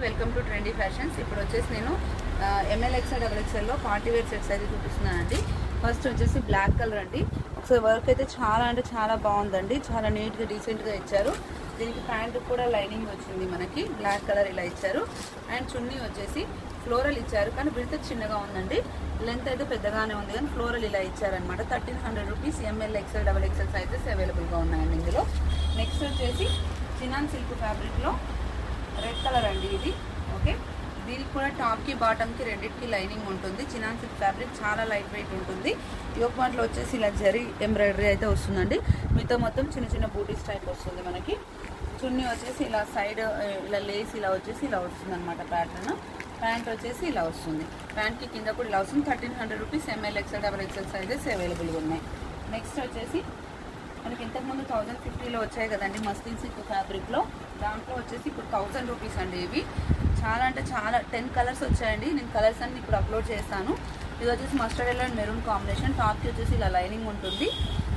Welcome to trendy fashions. ఇప్పుడు వచ్చేసి నేను ఎంఎల్ ఎక్స్ఎల్ డబుల్ ఎక్స్ఎల్లో పార్టీ వేర్ సెట్స్ అయితే చూపిస్తున్నానండి. ఫస్ట్ వచ్చేసి బ్లాక్ కలర్ అండి. ఒకసారి వర్క్ అయితే చాలా అంటే చాలా బాగుందండి. చాలా నీట్గా డీసెంట్గా ఇచ్చారు. దీనికి ప్యాంట్ కూడా లైనింగ్ వచ్చింది. మనకి బ్లాక్ కలర్ ఇలా ఇచ్చారు. అండ్ చున్నీ వచ్చేసి ఫ్లోరల్ ఇచ్చారు, కానీ బిల్ట్ చిన్నగా ఉందండి. లెంత్ అయితే పెద్దగానే ఉంది, కానీ ఫ్లోరల్ ఇలా ఇచ్చారనమాట. 1300 rupees. M L XL double XL sizes అవైలబుల్గా ఉన్నాయండి ఇందులో. నెక్స్ట్ వచ్చేసి చినాన్ సిల్క్ ఫ్యాబ్రిక్లో రెడ్ కలర్ అండి ఇది. ఓకే, దీనికి కూడా టాప్కి బాటమ్కి రెండింటికి లైనింగ్ ఉంటుంది. చినాన్ సిల్క్ ఫ్యాబ్రిక్ చాలా లైట్ వెయిట్ ఉంటుంది. యోక్ పాయింట్లో వచ్చేసి ఇలా జరీ ఎంబ్రాయిడరీ అయితే వస్తుందండి. మీతో మొత్తం చిన్న చిన్న బూటీస్ టైప్ వస్తుంది మనకి. చున్నీ వచ్చేసి ఇలా సైడ్ ఇలా లేస్ ఇలా వచ్చేసి ఇలా వస్తుంది అనమాట ప్యాటర్న్. ప్యాంట్ వచ్చేసి ఇలా వస్తుంది. ప్యాంట్కి కింద కూడా ఇలా వస్తుంది. 1300 rupees. M L XL double XL sizes అవైలబుల్గా ఉన్నాయి. నెక్స్ట్ వచ్చేసి మనకి ఇంతకుముందు 1050లో వచ్చాయి కదండి మస్లిన్ సిల్క్ ఫ్యాబ్రిక్లో. దాంట్లో వచ్చేసి ఇప్పుడు 1000 రూపీస్ అండి. ఇవి చాలా అంటే చాలా 10 కలర్స్ వచ్చాయండి. నేను కలర్స్ అన్ని ఇప్పుడు అప్లోడ్ చేస్తాను. ఇది వచ్చేసి mustard yellow and maroon combination. టాప్కి వచ్చేసి ఇలా లైనింగ్ ఉంటుంది.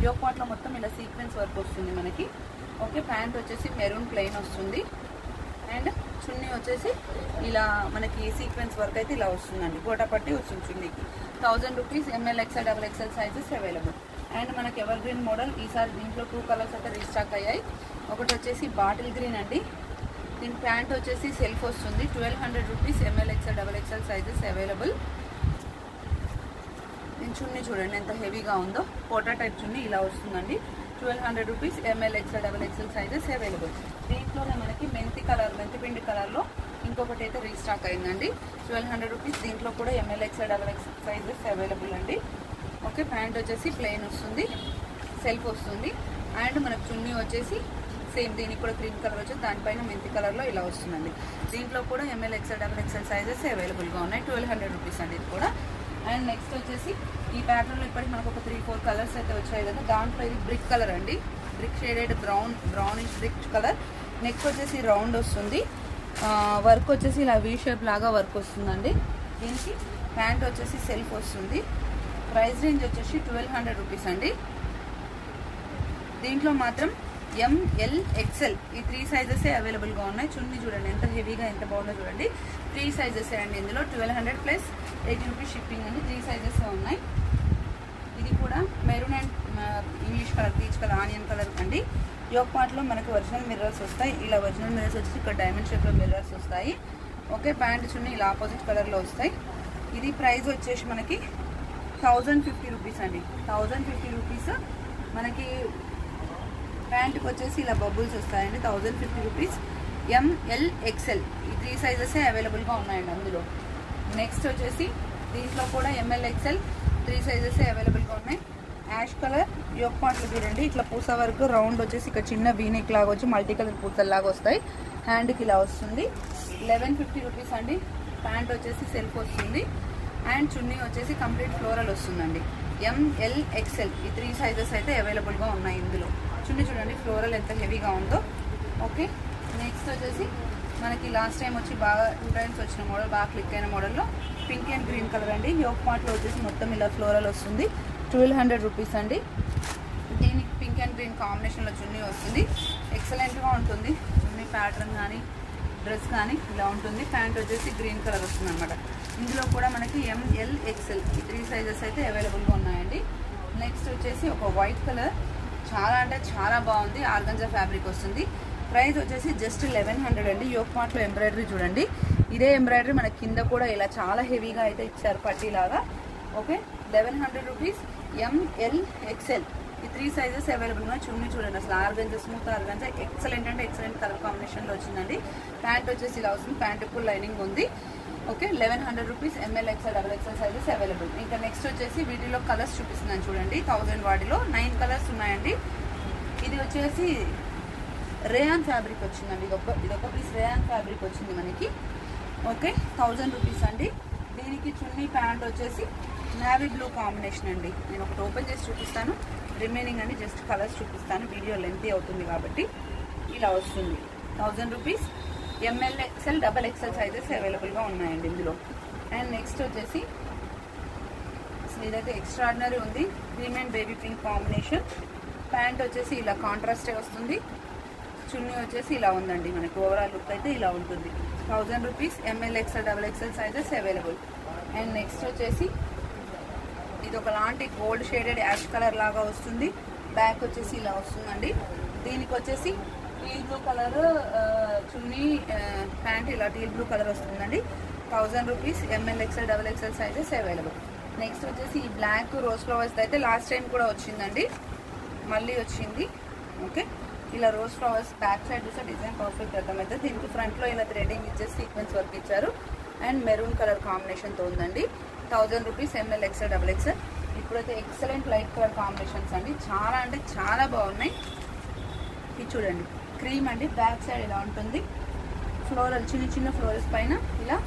యోక్ పార్ట్లో మొత్తం ఇలా సీక్వెన్స్ వర్క్ వస్తుంది మనకి. ఓకే, ప్యాంట్ వచ్చేసి మెరూన్ ప్లెయిన్ వస్తుంది. అండ్ చున్నీ వచ్చేసి ఇలా మనకి సీక్వెన్స్ వర్క్ అయితే ఇలా వస్తుందండి. గోటా పట్టి వస్తుంది చున్నీకి. 1000 rupees. M L XL double XL sizes available. And మనకి ఎవర్ గ్రీన్ మోడల్. ఈసారి దీంట్లో 2 కలర్స్ అయితే రీస్టాక్ అయ్యాయి. ఒకటి వచ్చేసి బాటిల్ గ్రీన్ అండి. దీని ప్యాంట్ వచ్చేసి సెల్ఫ్ వస్తుంది. 1200 rupees. M L XL double XL sizes available. దీని చున్నీ చూడండి ఎంత హెవీగా ఉందో. కోటా టైప్ చున్నీ ఇలా వస్తుందండి. 1200 rupees. M L XL double XL sizes available. దీంట్లోనే మనకి మెంతి పిండి కలర్లో ఇంకొకటి అయితే రీస్టాక్ అయిందండి. 1200 రూపీస్. దీంట్లో కూడా ML XL double XL sizes available అండి. ఓకే, ప్యాంట్ వచ్చేసి ప్లెయిన్ వస్తుంది, సెల్ఫ్ వస్తుంది. అండ్ మనకు చున్నీ వచ్చేసి సేమ్ దీనికి కూడా క్రీమ్ కలర్ వచ్చి దానిపైన మెంతి కలర్లో ఇలా వస్తుందండి. దీంట్లో కూడా ML XL double XL sizes అవైలబుల్గా ఉన్నాయి. 1200 రూపీస్ అండి ఇది కూడా. అండ్ నెక్స్ట్ వచ్చేసి ఈ ప్యాటర్న్లో ఇప్పటికి మనకు ఒక 3-4 కలర్స్ అయితే వచ్చాయి కదా. దాంట్లో ఇది బ్రిక్ కలర్ అండి. Brick shaded brownish brick colour. Next వచ్చేసి రౌండ్ వస్తుంది. వర్క్ వచ్చేసి ఇలా వీ షేప్ లాగా వర్క్ వస్తుందండి. దీనికి ప్యాంట్ వచ్చేసి సెల్ఫ్ వస్తుంది. ప్రైస్ రేంజ్ వచ్చేసి 1200 రూపీస్ అండి. దీంట్లో మాత్రం ఎంఎల్ ఎక్స్ఎల్ ఈ 3 సైజెసే అవైలబుల్గా ఉన్నాయి. చున్నీ చూడండి ఎంత హెవీగా ఎంత బాగుందో చూడండి. 3 సైజెసే అండి ఇందులో. 1200 ప్లస్ 80 రూపీస్ షిప్పింగ్ అండి. 3 సైజెసే ఉన్నాయి. ఇది కూడా maroon and English colour, peach colour, onion colour అండి. యోక్ పార్ట్లో మనకి ఒరిజినల్ మిర్రర్స్ వస్తాయి. ఇలా ఒరిజినల్ మిర్రర్స్ వచ్చి ఇక్కడ డైమండ్ షేప్లో మిర్రర్స్ వస్తాయి. ఓకే, ప్యాంట్ చున్నీ ఇలా ఆపోజిట్ కలర్లో వస్తాయి. ఇది ప్రైస్ వచ్చేసి మనకి 1050 రూపీస్ అండి. 1050 రూపీస్. మనకి ప్యాంట్కి వచ్చేసి ఇలా బబుల్స్ వస్తాయండి. 1050 రూపీస్. ఎంఎల్ ఎక్స్ఎల్ ఈ 3 సైజెసే అవైలబుల్గా ఉన్నాయండి అందులో. నెక్స్ట్ వచ్చేసి దీంట్లో కూడా ఎంఎల్ ఎక్స్ఎల్ 3 సైజెసే అవైలబుల్గా ఉన్నాయి. యాష్ కలర్ యోక్ పార్ట్లో చూడండి ఇట్లా పూస వర్క్ రౌండ్ వచ్చేసి ఇక్కడ చిన్న వీనెక్ లాగా వచ్చి మల్టీ కలర్ పూసల్లాగా వస్తాయి. హ్యాండ్కి ఇలా వస్తుంది. 1150 రూపీస్ అండి. ప్యాంట్ వచ్చేసి సెల్ఫ్ వస్తుంది. అండ్ చున్నీ వచ్చేసి కంప్లీట్ ఫ్లోరల్ వస్తుందండి. ఎంఎల్ ఎక్స్ఎల్ ఈ 3 సైజెస్ అయితే అవైలబుల్గా ఉన్నాయి ఇందులో. చున్నీ చూడండి ఫ్లోరల్ ఎంత హెవీగా ఉందో. ఓకే, నెక్స్ట్ వచ్చేసి మనకి లాస్ట్ టైం వచ్చి బాగా 2 టైమ్స్ వచ్చిన మోడల్, బాగా క్లిక్ అయిన మోడల్లో పింక్ అండ్ గ్రీన్ కలర్ అండి. యోక్ పార్ట్లో వచ్చేసి మొత్తం ఇలా ఫ్లోరల్ వస్తుంది. 1200 రూపీస్ అండి. దీనికి పింక్ అండ్ గ్రీన్ కాంబినేషన్లో చున్నీ వస్తుంది. ఎక్సలెంట్గా ఉంటుంది. చున్నీ ప్యాటర్న్ కానీ డ్రెస్ కానీ ఇలా ఉంటుంది. ప్యాంట్ వచ్చేసి గ్రీన్ కలర్ వస్తుంది అనమాట. ఇందులో కూడా మనకి ఎంఎల్ ఎక్స్ఎల్ ఈ 3 సైజెస్ అయితే అవైలబుల్గా ఉన్నాయండి. నెక్స్ట్ వచ్చేసి ఒక వైట్ కలర్ చాలా అంటే చాలా బాగుంది. ఆర్గంజా ఫ్యాబ్రిక్ వస్తుంది. ప్రైస్ వచ్చేసి జస్ట్ 1100 అండి. యోక్ పార్ట్లో ఎంబ్రాయిడరీ చూడండి. ఇదే ఎంబ్రాయిడరీ మన కింద కూడా ఇలా చాలా హెవీగా అయితే ఇచ్చారు పట్టీలాగా. Okay, 1100 rupees. ఎంఎల్ ఎక్స్ఎల్ ఈ 3 సైజెస్ అవైలబుల్గా. చున్నీ చూడండి అసలు ఆర్గంజా, స్మూత్ ఆర్గంజా ఎక్సలెంట్ అంటే ఎక్సలెంట్ కలర్ కాంబినేషన్లో వచ్చిందండి. ప్యాంట్ వచ్చేసి ఇలా వస్తుంది. ప్యాంట్ ఫుల్ లైనింగ్ ఉంది. Okay, 1100 rupees. M L XL double XL sizes available. ఇంకా నెక్స్ట్ వచ్చేసి వీటిలో కలర్స్ చూపిస్తున్నాను చూడండి. 1000 వాటిలో 9 కలర్స్ ఉన్నాయండి. ఇది వచ్చేసి రేయాన్ ఫ్యాబ్రిక్ వచ్చిందండి. ఇదొక పీస్ రేయాన్ ఫ్యాబ్రిక్ వచ్చింది మనకి. ఓకే, 1000 రూపీస్ అండి. దీనికి చున్నీ ప్యాంట్ వచ్చేసి నేవీ బ్లూ కాంబినేషన్ అండి. నేను ఒకటి ఓపెన్ చేసి చూపిస్తాను. రిమైనింగ్ అండి జస్ట్ కలర్స్ చూపిస్తాను. వీడియో లెంతీ అవుతుంది కాబట్టి ఇలా వస్తుంది. 1000 rupees. M L XL double XL sizes అవైలబుల్గా ఉన్నాయండి ఇందులో. అండ్ నెక్స్ట్ వచ్చేసి అసలు ఇదైతే ఎక్స్ట్రాడినరీ ఉంది. Green and baby pink combination. Pant వచ్చేసి ఇలా కాంట్రాస్టే వస్తుంది. చున్నీ వచ్చేసి ఇలా ఉందండి. మనకి ఓవరాల్ లుక్ అయితే ఇలా ఉంటుంది. 1000 rupees. M L XL double XL sizes available. And next వచ్చేసి ఇది ఒకలాంటి గోల్డ్ షేడెడ్ యాష్ కలర్ లాగా వస్తుంది. బ్యాక్ వచ్చేసి ఇలా వస్తుందండి. దీనికి వచ్చేసి టీల్ బ్లూ కలర్ చున్నీ, ప్యాంట్ ఇలా టీల్ బ్లూ కలర్ వస్తుందండి. 1000 rupees. M L XL double XL sizes available. Next వచ్చేసి ఈ బ్లాక్ రోజ్ ఫ్లవర్స్ అయితే లాస్ట్ టైం కూడా వచ్చిందండి, మళ్ళీ వచ్చింది. ఓకే, ఇలా రోజ్ ఫ్లవర్స్ బ్యాక్ సైడ్ చూస్తే డిజైన్ పర్ఫెక్ట్ అర్థమవుతుంది. దీనికి ఫ్రంట్లో ఇలా థ్రెడింగ్ ఇచ్చేసి సీక్వెన్స్ వర్క్ ఇచ్చారు అండ్ మెరూన్ కలర్ కాంబినేషన్తో ఉందండి. 1000 rupees. M L XL double XL. ఇప్పుడైతే ఎక్సలెంట్ లైట్ కలర్ కాంబినేషన్స్ అండి, చాలా అంటే చాలా బాగున్నాయి. ఇది చూడండి, క్రీమ్ అండి. బ్యాక్ సైడ్ ఇలా ఉంటుంది, ఫ్లోరల్ చిన్న చిన్న ఫ్లోరల్స్ పైన ఇలా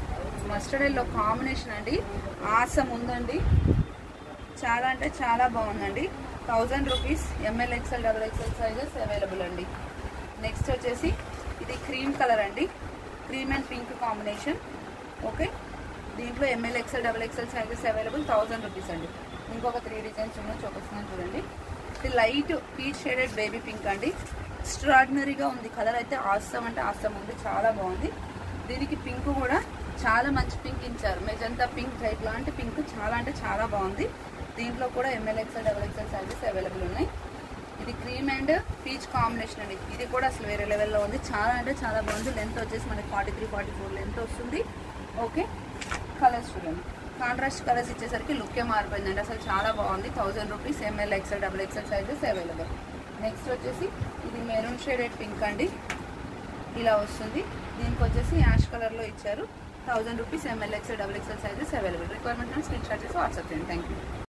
మస్టర్డ్ ఎల్లో కాంబినేషన్ అండి. ఆసమ్ ఉందండి, చాలా అంటే చాలా బాగుందండి. 1000 rupees. M L XL double XL sizes available అండి. నెక్స్ట్ వచ్చేసి ఇది క్రీమ్ కలర్ అండి, cream and pink combination. Okay, దీంట్లో M L XL double XL sizes available. 1000 rupees అండి. ఇంకొక 3 డిజైన్స్ ఉన్నాయి, చూపిస్తున్నాను చూడండి. ఇది light peach shaded baby pink అండి. ఎక్స్ట్రాడినరీగా ఉంది కలర్ అయితే, ఆసమ్ అంటే ఆసమ్ ఉంది, చాలా బాగుంది. దీనికి పింక్ కూడా చాలా మంచి పింక్ ఇచ్చారు, మెజంతా పింక్ టైప్ లాంటి పింక్, చాలా అంటే చాలా బాగుంది. దీంట్లో కూడా ML XL double XL sizes available ఉన్నాయి. ఇది క్రీమ్ అండ్ పీచ్ కాంబినేషన్ అండి. ఇది కూడా అసలు వేరే లెవెల్లో ఉంది, చాలా అంటే చాలా బాగుంది. లెంత్ వచ్చేసి మనకి 43-44 లెంత్ వస్తుంది. ఓకే, కలర్స్ చూడండి, కాంట్రాస్ట్ కలర్స్ ఇచ్చేసరికి లుక్కే మారిపోయిందండి, అసలు చాలా బాగుంది. 1000 rupees. M L XL double XL sizes available. Next వచ్చేసి ఇది మెరూన్ షేడెడ్ పింక్ అండి, ఇలా వస్తుంది. దీనికి వచ్చేసి యాష్ కలర్లో ఇచ్చారు. 1000 rupees. M L XL double XL sizes available. Requirement screen shot చేసి వాట్సాప్ చేయండి. Thank you.